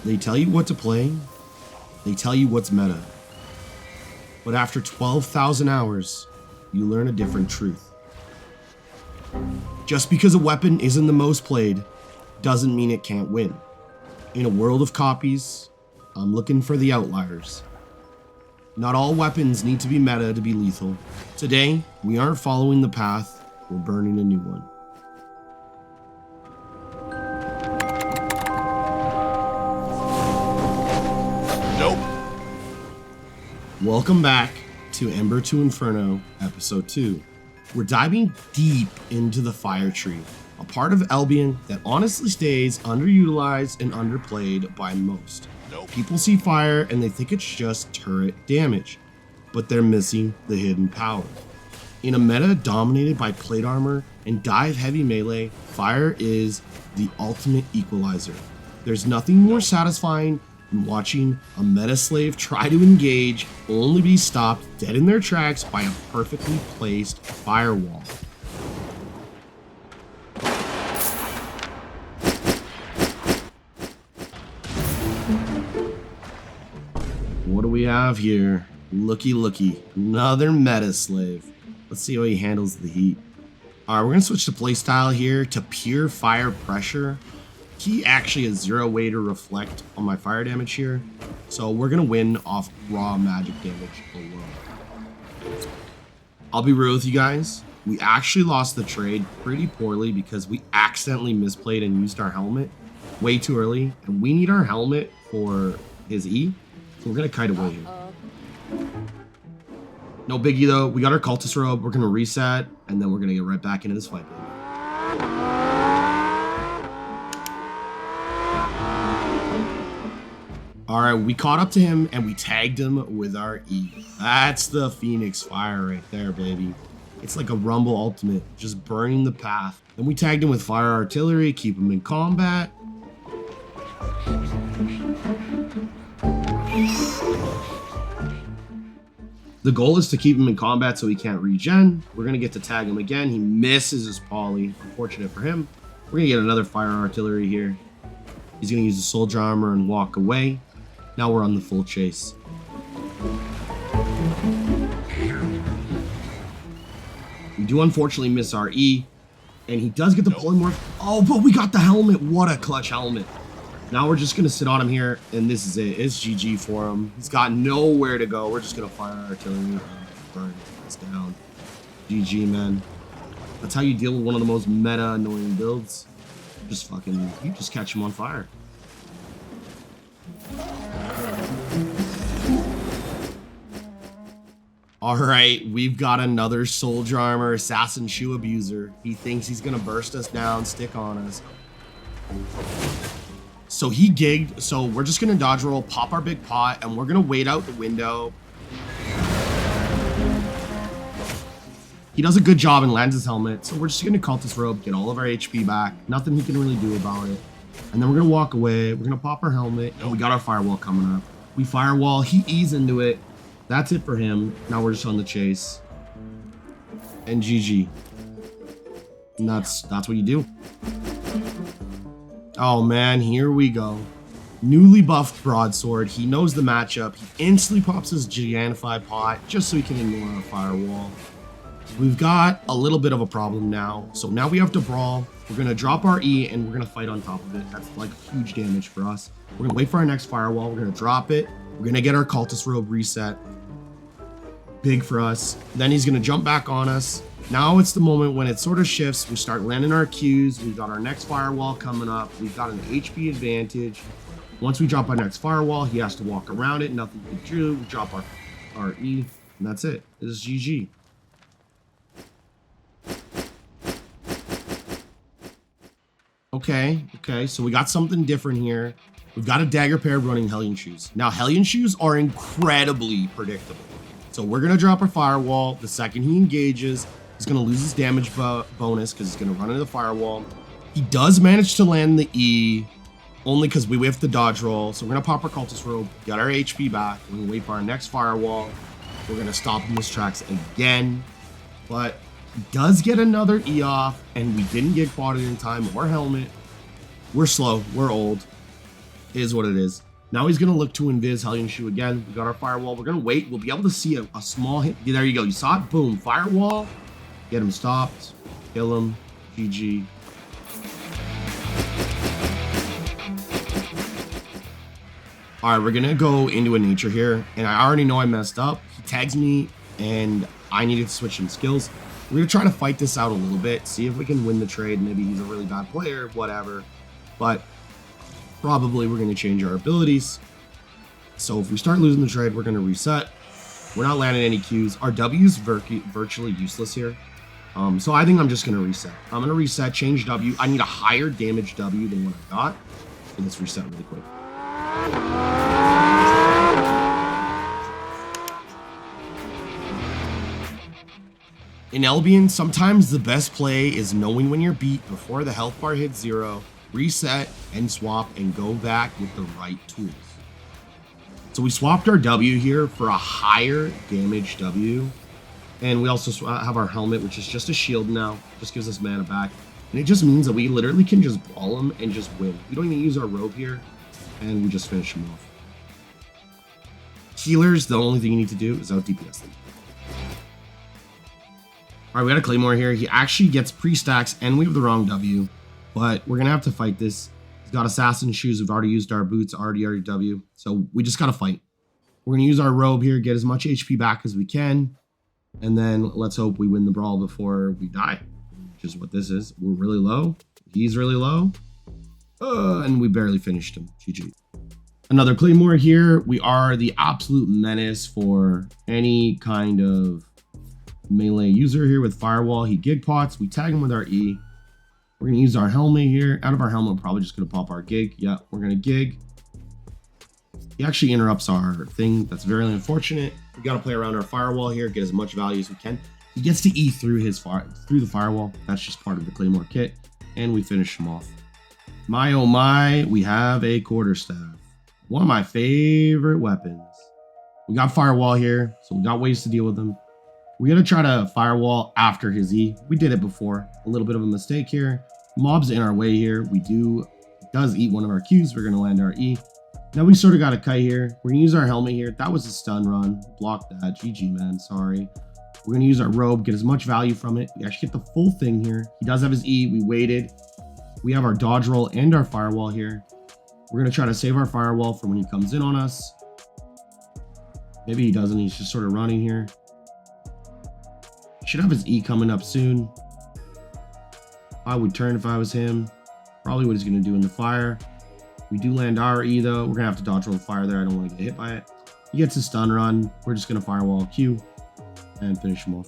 They tell you what to play, they tell you what's meta. But after 12,000 hours, you learn a different truth. Just because a weapon isn't the most played, doesn't mean it can't win. In a world of copies, I'm looking for the outliers. Not all weapons need to be meta to be lethal. Today, we aren't following the path, we're burning a new one. Nope. Welcome back to Ember to Inferno, Episode 2. We're diving deep into the Fire Tree, a part of Albion that honestly stays underutilized and underplayed by most. Nope. People see fire and they think it's just turret damage, but they're missing the hidden power. In a meta dominated by plate armor and dive heavy melee, fire is the ultimate equalizer. There's nothing more satisfying than watching a meta slave try to engage, only be stopped dead in their tracks by a perfectly placed firewall. What do we have here? Looky, another meta slave. Let's see how he handles the heat. Alright, we're gonna switch the playstyle here to pure fire pressure. He actually has 0 way to reflect on my fire damage here, so we're gonna win off raw magic damage alone. I'll be real with you guys, we actually lost the trade pretty poorly because we accidentally misplayed and used our helmet way too early, and we need our helmet for his E, so we're gonna kite away here. No biggie though, we got our Cultist Robe, we're gonna reset, and then we're gonna get right back into this fight, baby. Alright, we caught up to him and we tagged him with our E. That's the Phoenix Fire right there, baby. It's like a Rumble ultimate, just burning the path. Then we tagged him with Fire Artillery, keep him in combat. The goal is to keep him in combat so he can't regen. We're gonna get to tag him again. He misses his poly, unfortunate for him. We're gonna get another Fire Artillery here. He's gonna use the Soldier Armor and walk away. Now we're on the full chase. We do unfortunately miss our E, and he does get the polymorph. Oh, but we got the helmet. What a clutch helmet. Now we're just gonna sit on him here, and this is it. It's GG for him. He's got nowhere to go. We're just gonna fire our artillery and burn this down. GG, man. That's how you deal with one of the most meta annoying builds. Just fucking, you just catch him on fire. Alright, we've got another Soldier Armor Assassin Shoe Abuser. He thinks he's gonna burst us down, stick on us. So he gigged, so we're just gonna dodge roll, pop our big pot, and we're gonna wait out the window. He does a good job and lands his helmet, so we're just gonna Cultist Robe, get all of our HP back. Nothing he can really do about it. And then we're gonna walk away, we're gonna pop our helmet, and we got our Firewall coming up. We Firewall, he ease into it. That's it for him. Now we're just on the chase. And GG. And that's what you do. Oh man, here we go. Newly buffed Broadsword. He knows the matchup. He instantly pops his Gigantified pot just so he can ignore our Firewall. We've got a little bit of a problem now. So now we have to brawl. We're gonna drop our E and we're gonna fight on top of it. That's like huge damage for us. We're gonna wait for our next Firewall. We're gonna drop it. We're gonna get our Cultist Robe reset. Big for us. Then he's gonna jump back on us. Now it's the moment when it sort of shifts. We start landing our Qs. We've got our next Firewall coming up. We've got an HP advantage. Once we drop our next Firewall, he has to walk around it. Nothing we can do. We drop our E, and that's it. This is GG. Okay, so we got something different here. We've got a Dagger Pair running Hellion Shoes. Now, Hellion Shoes are incredibly predictable. So we're going to drop our Firewall. The second he engages, he's going to lose his damage bonus because he's going to run into the Firewall. He does manage to land the E, only because we whiffed the dodge roll. So we're going to pop our Cultist Robe, get our HP back, and we wait for our next Firewall. We're going to stop him in his tracks again. But he does get another E off, and we didn't get quadded in time or helmet. We're slow. We're old. Is what it is. Now he's going to look to invis Hellion Shoe again. We got our Firewall. We're going to wait. We'll be able to see a small hit. There you go. You saw it? Boom. Firewall. Get him stopped. Kill him. GG. All right, we're going to go into a nature here. And I already know I messed up. He tags me and I needed to switch some skills. We're going to try to fight this out a little bit. See if we can win the trade. Maybe he's a really bad player. Whatever. But probably we're going to change our abilities. So if we start losing the trade, we're going to reset. We're not landing any Qs. Our W is virtually useless here. So I think I'm just going to reset. I'm going to reset, change W. I need a higher damage W than what I got. So let's reset really quick. In Albion, sometimes the best play is knowing when you're beat before the health bar hits 0. Reset and swap and go back with the right tools. So we swapped our W here for a higher damage W. And we also have our helmet, which is just a shield now. Just gives us mana back. And it just means that we literally can just brawl him and just win. We don't even use our robe here. And we just finish him off. Healers, the only thing you need to do is out DPS them. Alright, we got a claymore here. He actually gets pre-stacks and we have the wrong W. But we're going to have to fight this. He's got assassin shoes. We've already used our boots, already W. So we just got to fight. We're going to use our robe here, get as much HP back as we can. And then let's hope we win the brawl before we die. Which is what this is. We're really low. He's really low. And we barely finished him. GG. Another claymore here. We are the absolute menace for any kind of melee user here with Firewall. He gig pots. We tag him with our E. We're going to use our helmet here. Out of our helmet, we're probably just going to pop our gig. Yeah, we're going to gig. He actually interrupts our thing. That's very unfortunate. We got to play around our Firewall here, get as much value as we can. He gets to E through the Firewall. That's just part of the Claymore kit. And we finish him off. My oh my, we have a quarterstaff. One of my favorite weapons. We got Firewall here, so we got ways to deal with him. We're going to try to Firewall after his E. We did it before. A little bit of a mistake here. Mob's in our way here. Does eat one of our Qs. We're going to land our E. Now we sort of got a kite here. We're going to use our helmet here. That was a stun run. Block that. GG, man. Sorry. We're going to use our robe. Get as much value from it. We actually get the full thing here. He does have his E. We waited. We have our dodge roll and our Firewall here. We're going to try to save our Firewall for when he comes in on us. Maybe he doesn't. He's just sort of running here. Should have his E coming up soon. I would turn if I was him. Probably what he's going to do in the fire. We do land our E though. We're going to have to dodge roll the fire there. I don't want to get hit by it. He gets a stun run. We're just going to Firewall Q and finish him off.